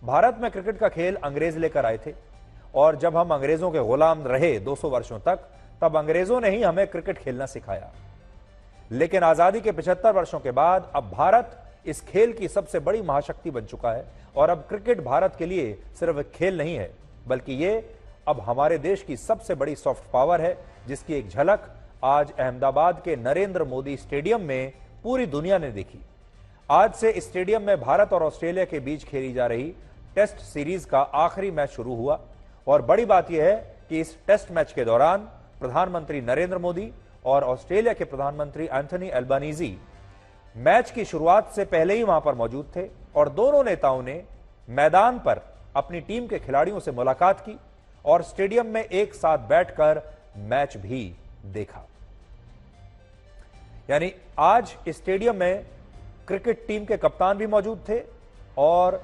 भारत में क्रिकेट का खेल अंग्रेज लेकर आए थे और जब हम अंग्रेजों के गुलाम रहे 200 वर्षों तक, तब अंग्रेजों ने ही हमें क्रिकेट खेलना सिखाया। लेकिन आजादी के 75 वर्षों के बाद अब भारत इस खेल की सबसे बड़ी महाशक्ति बन चुका है और अब क्रिकेट भारत के लिए सिर्फ एक खेल नहीं है, बल्कि ये अब हमारे देश की सबसे बड़ी सॉफ्ट पावर है, जिसकी एक झलक आज अहमदाबाद के नरेंद्र मोदी स्टेडियम में पूरी दुनिया ने देखी। आज से इस स्टेडियम में भारत और ऑस्ट्रेलिया के बीच खेली जा रही टेस्ट सीरीज का आखिरी मैच शुरू हुआ और बड़ी बात यह है कि इस टेस्ट मैच के दौरान प्रधानमंत्री नरेंद्र मोदी और ऑस्ट्रेलिया के प्रधानमंत्री एंथनी एल्बानीजी मैच की शुरुआत से पहले ही वहां पर मौजूद थे और दोनों नेताओं ने मैदान पर अपनी टीम के खिलाड़ियों से मुलाकात की और स्टेडियम में एक साथ बैठकर मैच भी देखा। यानी आज इस स्टेडियम में क्रिकेट टीम के कप्तान भी मौजूद थे और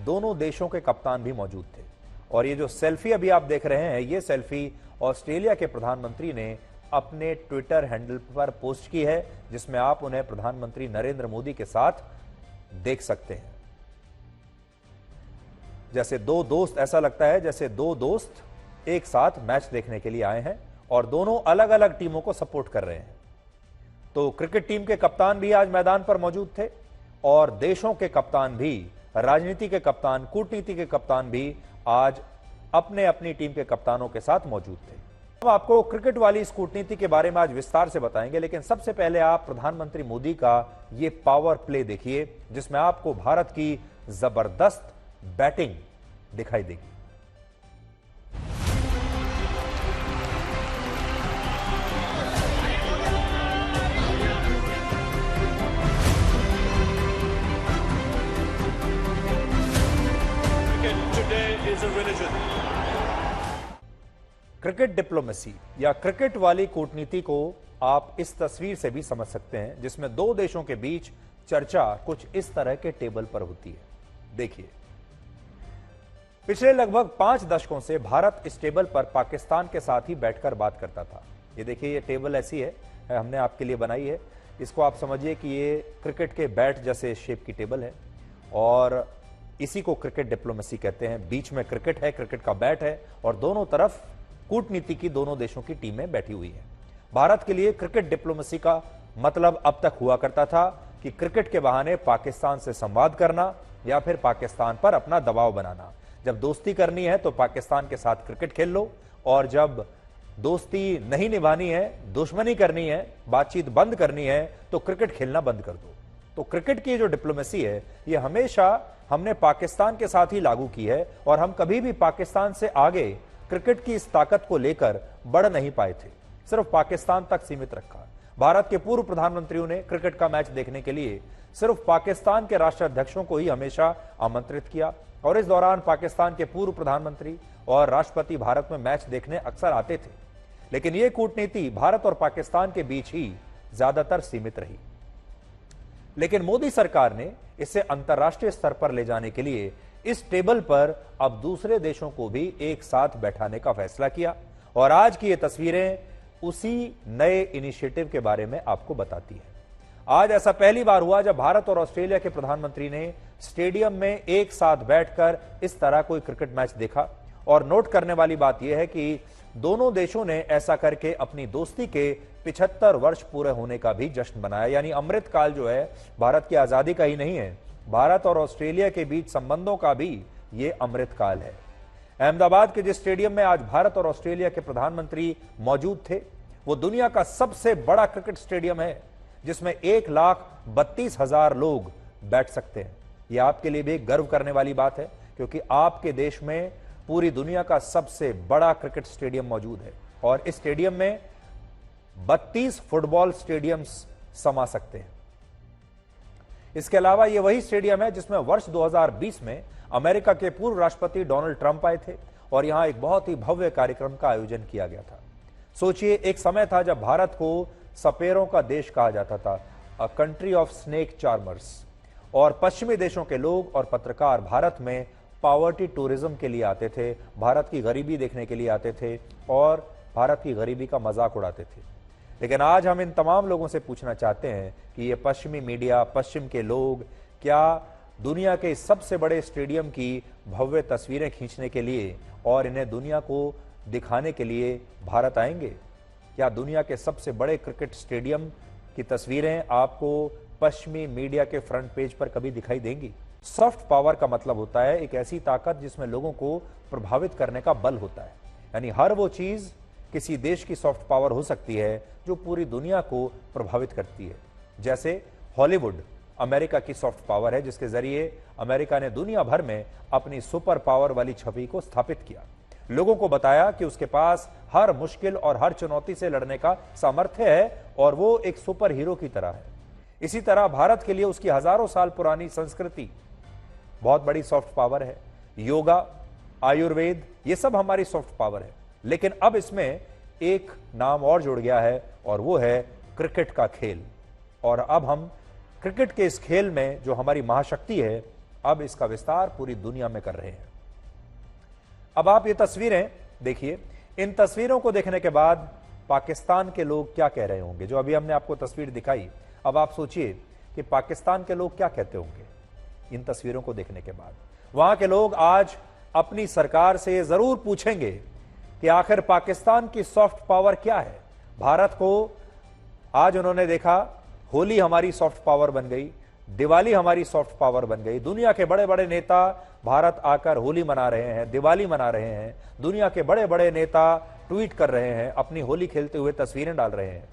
दोनों देशों के कप्तान भी मौजूद थे। और ये जो सेल्फी अभी आप देख रहे हैं, ये सेल्फी ऑस्ट्रेलिया के प्रधानमंत्री ने अपने ट्विटर हैंडल पर पोस्ट की है, जिसमें आप उन्हें प्रधानमंत्री नरेंद्र मोदी के साथ देख सकते हैं। जैसे दो दोस्त, ऐसा लगता है जैसे दो दोस्त एक साथ मैच देखने के लिए आए हैं और दोनों अलग अलग टीमों को सपोर्ट कर रहे हैं। तो क्रिकेट टीम के कप्तान भी आज मैदान पर मौजूद थे और देशों के कप्तान भी, राजनीति के कप्तान, कूटनीति के कप्तान भी आज अपने अपनी टीम के कप्तानों के साथ मौजूद थे। हम आपको क्रिकेट वाली इस कूटनीति के बारे में आज विस्तार से बताएंगे, लेकिन सबसे पहले आप प्रधानमंत्री मोदी का ये पावर प्ले देखिए, जिसमें आपको भारत की जबरदस्त बैटिंग दिखाई देगी। क्रिकेट डिप्लोमेसी या क्रिकेट वाली कूटनीति को आप इस तस्वीर से भी समझ सकते हैं, जिसमें दो देशों के बीच चर्चा कुछ इस तरह के टेबल पर होती है। देखिए, पिछले लगभग 5 दशकों से भारत इस टेबल पर पाकिस्तान के साथ ही बैठकर बात करता था। ये देखिए, ये टेबल ऐसी है, हमने आपके लिए बनाई है। इसको आप समझिए कि ये क्रिकेट के बैट जैसे शेप की टेबल है और इसी को क्रिकेट डिप्लोमेसी कहते हैं। बीच में क्रिकेट है, क्रिकेट का बैट है और दोनों तरफ कूटनीति की दोनों देशों की टीमें बैठी हुई हैं। भारत के लिए क्रिकेट डिप्लोमेसी का मतलब अब तक हुआ करता था कि क्रिकेट के बहाने पाकिस्तान से संवाद करना या फिर पाकिस्तान पर अपना दबाव बनाना। जब दोस्ती करनी है तो पाकिस्तान के साथ क्रिकेट खेल लो और जब दोस्ती नहीं निभानी है, दुश्मनी करनी है, बातचीत बंद करनी है तो क्रिकेट खेलना बंद कर दो। तो क्रिकेट की जो डिप्लोमेसी है, ये हमेशा हमने पाकिस्तान के साथ ही लागू की है और हम कभी भी पाकिस्तान से आगे क्रिकेट की इस ताकत को लेकर बढ़ नहीं पाए थे, सिर्फ पाकिस्तान तक सीमित रखा। भारत के पूर्व प्रधानमंत्रियों ने क्रिकेट का मैच देखने के लिए सिर्फ पाकिस्तान के राष्ट्राध्यक्षों को ही हमेशा आमंत्रित किया और इस दौरान पाकिस्तान के पूर्व प्रधानमंत्री और राष्ट्रपति भारत में मैच देखने अक्सर आते थे। लेकिन यह कूटनीति भारत और पाकिस्तान के बीच ही ज्यादातर सीमित रही। लेकिन मोदी सरकार ने इसे अंतर्राष्ट्रीय स्तर पर ले जाने के लिए इस टेबल पर अब दूसरे देशों को भी एक साथ बैठाने का फैसला किया और आज की ये तस्वीरें उसी नए इनिशिएटिव के बारे में आपको बताती है। आज ऐसा पहली बार हुआ जब भारत और ऑस्ट्रेलिया के प्रधानमंत्री ने स्टेडियम में एक साथ बैठकर इस तरह कोई क्रिकेट मैच देखा और नोट करने वाली बात यह है कि दोनों देशों ने ऐसा करके अपनी दोस्ती के 75 वर्ष पूरे होने का भी जश्न मनाया। यानी अमृतकाल जो है भारत की आजादी का ही नहीं है, भारत और ऑस्ट्रेलिया के बीच संबंधों का भी ये अमृतकाल है। अहमदाबाद के जिस स्टेडियम में आज भारत और ऑस्ट्रेलिया के प्रधानमंत्री मौजूद थे, वो दुनिया का सबसे बड़ा क्रिकेट स्टेडियम है, जिसमें 1,32,000 लोग बैठ सकते हैं। यह आपके लिए भी गर्व करने वाली बात है, क्योंकि आपके देश में पूरी दुनिया का सबसे बड़ा क्रिकेट स्टेडियम मौजूद है और इस स्टेडियम में 32 फुटबॉल स्टेडियम्स समा सकते हैं। इसके अलावा यह वही स्टेडियम है जिसमें वर्ष 2020 में अमेरिका के पूर्व राष्ट्रपति डोनाल्ड ट्रंप आए थे और यहां एक बहुत ही भव्य कार्यक्रम का आयोजन किया गया था। सोचिए, एक समय था जब भारत को सपेरों का देश कहा जाता था, a country of snake charmers, और पश्चिमी देशों के लोग और पत्रकार भारत में पावर्टी टूरिज्म के लिए आते थे, भारत की गरीबी देखने के लिए आते थे और भारत की गरीबी का मजाक उड़ाते थे। लेकिन आज हम इन तमाम लोगों से पूछना चाहते हैं कि ये पश्चिमी मीडिया, पश्चिम के लोग क्या दुनिया के इस सबसे बड़े स्टेडियम की भव्य तस्वीरें खींचने के लिए और इन्हें दुनिया को दिखाने के लिए भारत आएंगे? क्या दुनिया के सबसे बड़े क्रिकेट स्टेडियम की तस्वीरें आपको पश्चिमी मीडिया के फ्रंट पेज पर कभी दिखाई देंगी? सॉफ्ट पावर का मतलब होता है एक ऐसी ताकत जिसमें लोगों को प्रभावित करने का बल होता है। यानी हर वो चीज किसी देश की सॉफ्ट पावर हो सकती है जो पूरी दुनिया को प्रभावित करती है। जैसे हॉलीवुड अमेरिका की सॉफ्ट पावर है, जिसके जरिए अमेरिका ने दुनिया भर में अपनी सुपर पावर वाली छवि को स्थापित किया, लोगों को बताया कि उसके पास हर मुश्किल और हर चुनौती से लड़ने का सामर्थ्य है और वो एक सुपर हीरो की तरह है। इसी तरह भारत के लिए उसकी हजारों साल पुरानी संस्कृति बहुत बड़ी सॉफ्ट पावर है। योगा, आयुर्वेद, ये सब हमारी सॉफ्ट पावर है। लेकिन अब इसमें एक नाम और जुड़ गया है और वो है क्रिकेट का खेल। और अब हम क्रिकेट के इस खेल में जो हमारी महाशक्ति है, अब इसका विस्तार पूरी दुनिया में कर रहे हैं। अब आप ये तस्वीरें देखिए। इन तस्वीरों को देखने के बाद पाकिस्तान के लोग क्या कह रहे होंगे? जो अभी हमने आपको तस्वीर दिखाई, अब आप सोचिए कि पाकिस्तान के लोग क्या कहते होंगे इन तस्वीरों को देखने के बाद। वहां के लोग आज अपनी सरकार से जरूर पूछेंगे कि आखिर पाकिस्तान की सॉफ्ट पावर क्या है। भारत को आज उन्होंने देखा, होली हमारी सॉफ्ट पावर बन गई, दिवाली हमारी सॉफ्ट पावर बन गई। दुनिया के बड़े बड़े नेता भारत आकर होली मना रहे हैं, दिवाली मना रहे हैं। दुनिया के बड़े बड़े नेता ट्वीट कर रहे हैं, अपनी होली खेलते हुए तस्वीरें डाल रहे हैं।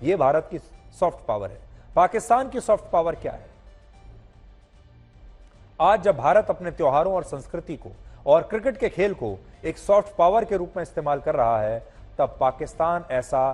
यह भारत की सॉफ्ट पावर है। पाकिस्तान की सॉफ्ट पावर क्या है? आज जब भारत अपने त्योहारों और संस्कृति को और क्रिकेट के खेल को एक सॉफ्ट पावर के रूप में इस्तेमाल कर रहा है, तब पाकिस्तान ऐसा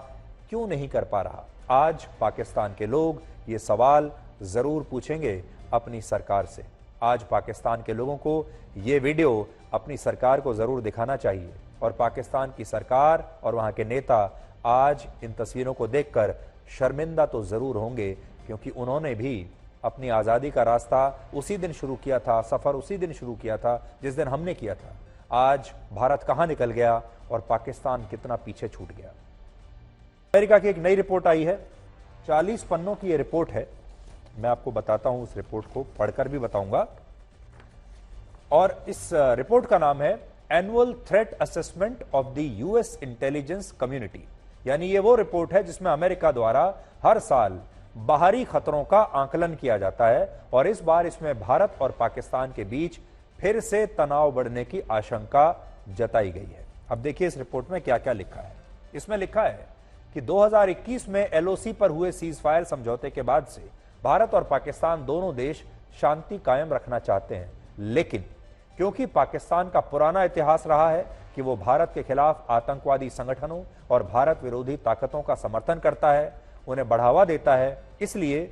क्यों नहीं कर पा रहा? आज पाकिस्तान के लोग ये सवाल जरूर पूछेंगे अपनी सरकार से। आज पाकिस्तान के लोगों को ये वीडियो अपनी सरकार को जरूर दिखाना चाहिए और पाकिस्तान की सरकार और वहां के नेता आज इन तस्वीरों को देखकर शर्मिंदा तो जरूर होंगे, क्योंकि उन्होंने भी अपनी आजादी का रास्ता उसी दिन शुरू किया था, सफर उसी दिन शुरू किया था जिस दिन हमने किया था। आज भारत कहां निकल गया और पाकिस्तान कितना पीछे छूट गया। अमेरिका की एक नई रिपोर्ट आई है, 40 पन्नों की यह रिपोर्ट है। मैं आपको बताता हूं, उस रिपोर्ट को पढ़कर भी बताऊंगा। और इस रिपोर्ट का नाम है annual threat assessment of the US intelligence community. यानी ये वो रिपोर्ट है जिसमें अमेरिका द्वारा हर साल बाहरी खतरों का आकलन किया जाता है और इस बार इसमें भारत और पाकिस्तान के बीच फिर से तनाव बढ़ने की आशंका जताई गई है। अब देखिए इस रिपोर्ट में क्या क्या लिखा है। इसमें लिखा है कि 2021 में एलओसी पर हुए सीज फायर समझौते के बाद से भारत और पाकिस्तान दोनों देश शांति कायम रखना चाहते हैं, लेकिन क्योंकि पाकिस्तान का पुराना इतिहास रहा है कि वो भारत के खिलाफ आतंकवादी संगठनों और भारत विरोधी ताकतों का समर्थन करता है, उन्हें बढ़ावा देता है, इसलिए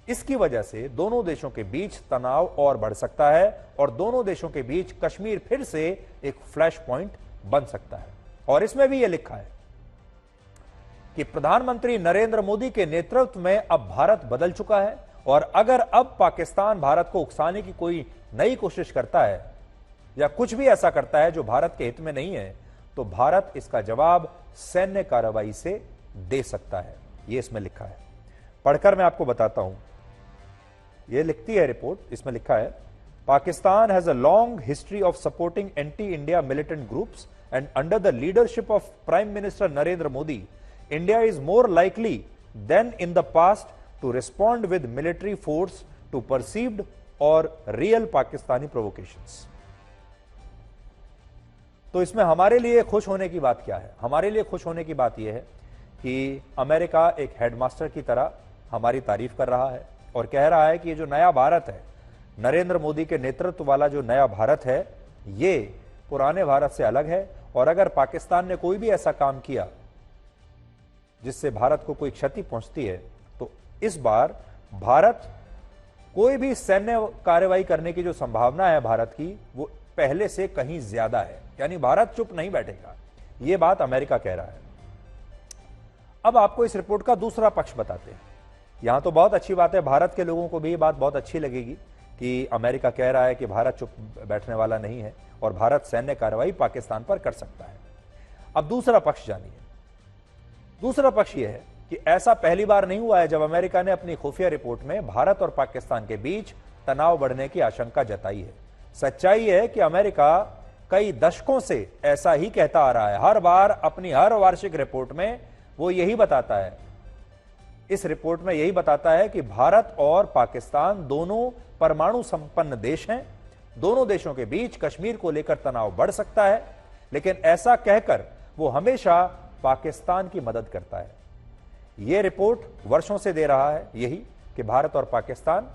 इसकी वजह से दोनों देशों के बीच तनाव और बढ़ सकता है और दोनों देशों के बीच कश्मीर फिर से एक फ्लैश पॉइंट बन सकता है। और इसमें भी यह लिखा है कि प्रधानमंत्री नरेंद्र मोदी के नेतृत्व में अब भारत बदल चुका है और अगर अब पाकिस्तान भारत को उकसाने की कोई नई कोशिश करता है या कुछ भी ऐसा करता है जो भारत के हित में नहीं है, तो भारत इसका जवाब सैन्य कार्रवाई से दे सकता है। यह इसमें लिखा है, पढ़कर मैं आपको बताता हूं। यह लिखती है रिपोर्ट, इसमें लिखा है Pakistan has a long history of supporting anti India militant groups and under the leadership of prime minister Narendra Modi, India is more likely than in the past to respond with military force to perceived or real Pakistani provocations. तो इसमें हमारे लिए खुश होने की बात क्या है? हमारे लिए खुश होने की बात यह है कि अमेरिका एक हेडमास्टर की तरह हमारी तारीफ कर रहा है और कह रहा है कि ये जो नया भारत है, नरेंद्र मोदी के नेतृत्व वाला जो नया भारत है, ये पुराने भारत से अलग है और अगर पाकिस्तान ने कोई भी ऐसा काम किया जिससे भारत को कोई क्षति पहुंचती है, तो इस बार भारत कोई भी सैन्य कार्रवाई करने की जो संभावना है भारत की, वो पहले से कहीं ज्यादा है। यानी भारत चुप नहीं बैठेगा, यह बात अमेरिका कह रहा है। अब आपको इस रिपोर्ट का दूसरा पक्ष बताते हैं। यहां तो बहुत अच्छी बात है, भारत के लोगों को भी ये बात बहुत अच्छी लगेगी कि अमेरिका कह रहा है कि भारत चुप बैठने वाला नहीं है और भारत सैन्य कार्रवाई पाकिस्तान पर कर सकता है। अब दूसरा पक्ष जानिए। दूसरा पक्ष यह है कि ऐसा पहली बार नहीं हुआ है जब अमेरिका ने अपनी खुफिया रिपोर्ट में भारत और पाकिस्तान के बीच तनाव बढ़ने की आशंका जताई है। सच्चाई है कि अमेरिका कई दशकों से ऐसा ही कहता आ रहा है। हर बार अपनी हर वार्षिक रिपोर्ट में वो यही बताता है, इस रिपोर्ट में यही बताता है कि भारत और पाकिस्तान दोनों परमाणु संपन्न देश हैं। दोनों देशों के बीच कश्मीर को लेकर तनाव बढ़ सकता है, लेकिन ऐसा कहकर वो हमेशा पाकिस्तान की मदद करता है। यह रिपोर्ट वर्षों से दे रहा है यही कि भारत और पाकिस्तान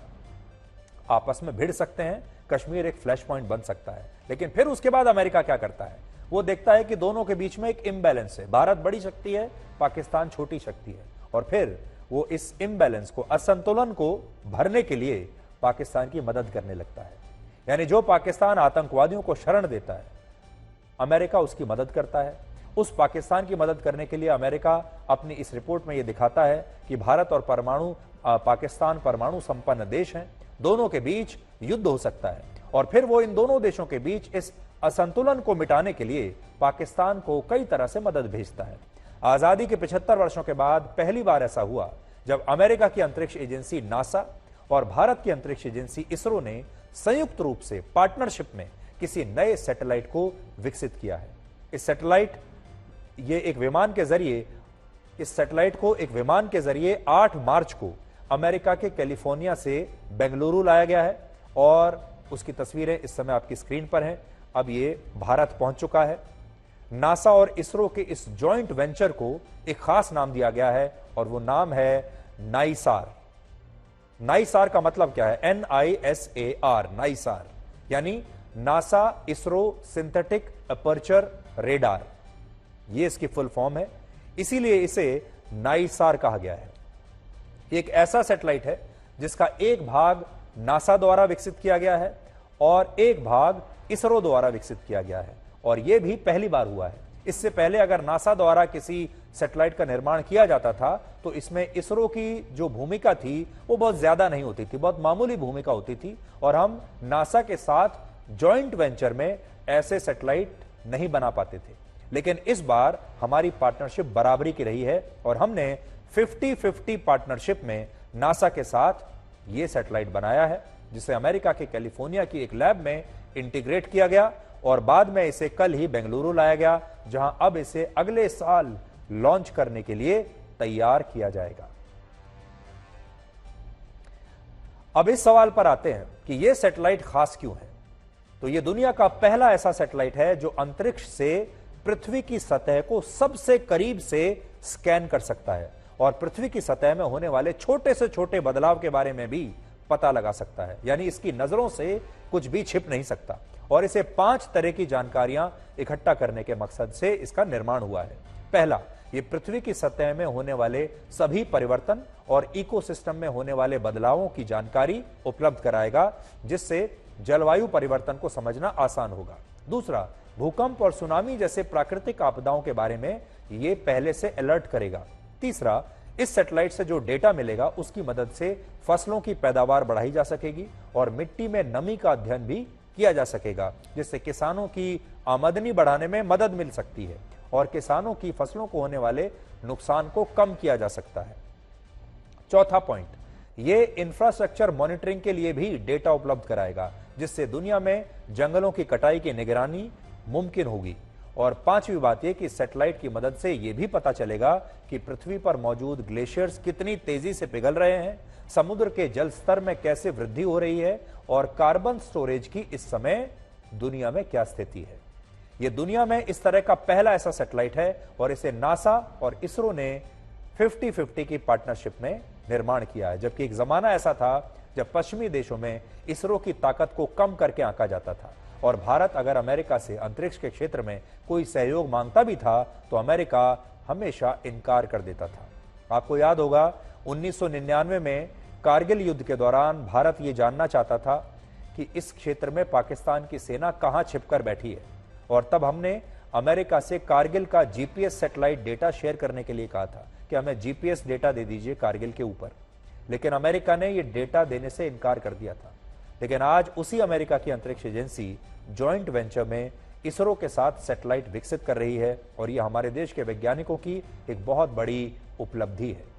आपस में भिड़ सकते हैं, कश्मीर एक फ्लैश पॉइंट बन सकता है। लेकिन फिर उसके बाद अमेरिका क्या करता है, वो देखता है कि दोनों के बीच में एक इम्बैलेंस है, भारत बड़ी शक्ति है, पाकिस्तान छोटी शक्ति है, और फिर वो इस इम्बैलेंस को, असंतुलन को भरने के लिए पाकिस्तान की मदद करने लगता है। यानी जो पाकिस्तान आतंकवादियों को शरण देता है, अमेरिका उसकी मदद करता है। उस पाकिस्तान की मदद करने के लिए अमेरिका अपनी इस रिपोर्ट में यह दिखाता है कि भारत और पाकिस्तान परमाणु संपन्न देश हैं, दोनों के बीच युद्ध हो सकता है, और फिर वो इन दोनों देशों के बीच इस असंतुलन को मिटाने के लिए पाकिस्तान को कई तरह से मदद भेजता है। आजादी के 75 वर्षों के बाद पहली बार ऐसा हुआ जब अमेरिका की अंतरिक्ष एजेंसी नासा और भारत की अंतरिक्ष एजेंसी इसरो ने संयुक्त रूप से पार्टनरशिप में किसी नए सैटेलाइट को विकसित किया है। इस सैटेलाइट एक विमान के जरिए 8 मार्च को अमेरिका के कैलिफोर्निया से बेंगलुरु लाया गया है, और उसकी तस्वीरें इस समय आपकी स्क्रीन पर हैं। अब ये भारत पहुंच चुका है। नासा और इसरो के इस जॉइंट वेंचर को एक खास नाम दिया गया है, और वो नाम है नाइसार। नाइसार का मतलब क्या है? NISAR, नाइसार, यानी NASA ISRO synthetic aperture radar, ये इसकी फुल फॉर्म है, इसीलिए इसे नाइसार कहा गया है। एक ऐसा सैटेलाइट है जिसका एक भाग नासा द्वारा विकसित किया गया है और एक भाग इसरो द्वारा विकसित किया गया है, और यह भी पहली बार हुआ है। इससे पहले अगर नासा द्वारा किसी सैटेलाइट का निर्माण किया जाता था तो इसमें इसरो की जो भूमिका थी वो बहुत ज्यादा नहीं होती थी, बहुत मामूली भूमिका होती थी, और हम नासा के साथ जॉइंट वेंचर में ऐसे सैटेलाइट नहीं बना पाते थे। लेकिन इस बार हमारी पार्टनरशिप बराबरी की रही है, और हमने 50-50 पार्टनरशिप में नासा के साथ यह सैटेलाइट बनाया है, जिसे अमेरिका के कैलिफोर्निया की एक लैब में इंटीग्रेट किया गया, और बाद में इसे कल ही बेंगलुरु लाया गया, जहां अब इसे अगले साल लॉन्च करने के लिए तैयार किया जाएगा। अब इस सवाल पर आते हैं कि यह सैटेलाइट खास क्यों है। तो यह दुनिया का पहला ऐसा सैटेलाइट है जो अंतरिक्ष से पृथ्वी की सतह को सबसे करीब से स्कैन कर सकता है, और पृथ्वी की सतह में होने वाले छोटे से छोटे बदलाव के बारे में भी पता लगा सकता है। यानी इसकी नजरों से कुछ भी छिप नहीं सकता, और इसे 5 तरह की जानकारियां इकट्ठा करने के मकसद से इसका निर्माण हुआ है। पहला, ये पृथ्वी की सतह में होने वाले सभी परिवर्तन और इकोसिस्टम में होने वाले बदलावों की जानकारी उपलब्ध कराएगा, जिससे जलवायु परिवर्तन को समझना आसान होगा। दूसरा, भूकंप और सुनामी जैसे प्राकृतिक आपदाओं के बारे में ये पहले से अलर्ट करेगा। तीसरा, इस सैटेलाइट से जो डेटा मिलेगा उसकी मदद से फसलों की पैदावार बढ़ाई जा सकेगी और मिट्टी में नमी का अध्ययन भी किया जा सकेगा, जिससे किसानों की आमदनी बढ़ाने में मदद मिल सकती है और किसानों की फसलों को होने वाले नुकसान को कम किया जा सकता है। चौथा पॉइंट, ये इंफ्रास्ट्रक्चर मॉनिटरिंग के लिए भी डेटा उपलब्ध कराएगा, जिससे दुनिया में जंगलों की कटाई की निगरानी मुमकिन होगी। और पांचवी बात यह कि सैटेलाइट की मदद से यह भी पता चलेगा कि पृथ्वी पर मौजूद ग्लेशियर्स कितनी तेजी से पिघल रहे हैं, समुद्र के जल स्तर में कैसे वृद्धि हो रही है, और कार्बन स्टोरेज की इस समय दुनिया में क्या स्थिति है। यह दुनिया में इस तरह का पहला ऐसा सैटेलाइट है, और इसे नासा और इसरो ने 50-50 की पार्टनरशिप में निर्माण किया है। जबकि एक जमाना ऐसा था जब पश्चिमी देशों में इसरो की ताकत को कम करके आंका जाता था, और भारत अगर अमेरिका से अंतरिक्ष के क्षेत्र में कोई सहयोग मांगता भी था तो अमेरिका हमेशा इनकार कर देता था। आपको याद होगा 1999 में कारगिल युद्ध के दौरान भारत ये जानना चाहता था कि इस क्षेत्र में पाकिस्तान की सेना कहां छिपकर बैठी है, और तब हमने अमेरिका से कारगिल का जीपीएस सैटेलाइट डेटा शेयर करने के लिए कहा था कि हमें जीपीएस डेटा दे दीजिए कारगिल के ऊपर, लेकिन अमेरिका ने यह डेटा देने से इनकार कर दिया था। लेकिन आज उसी अमेरिका की अंतरिक्ष एजेंसी जॉइंट वेंचर में इसरो के साथ सैटेलाइट विकसित कर रही है, और यह हमारे देश के वैज्ञानिकों की एक बहुत बड़ी उपलब्धि है।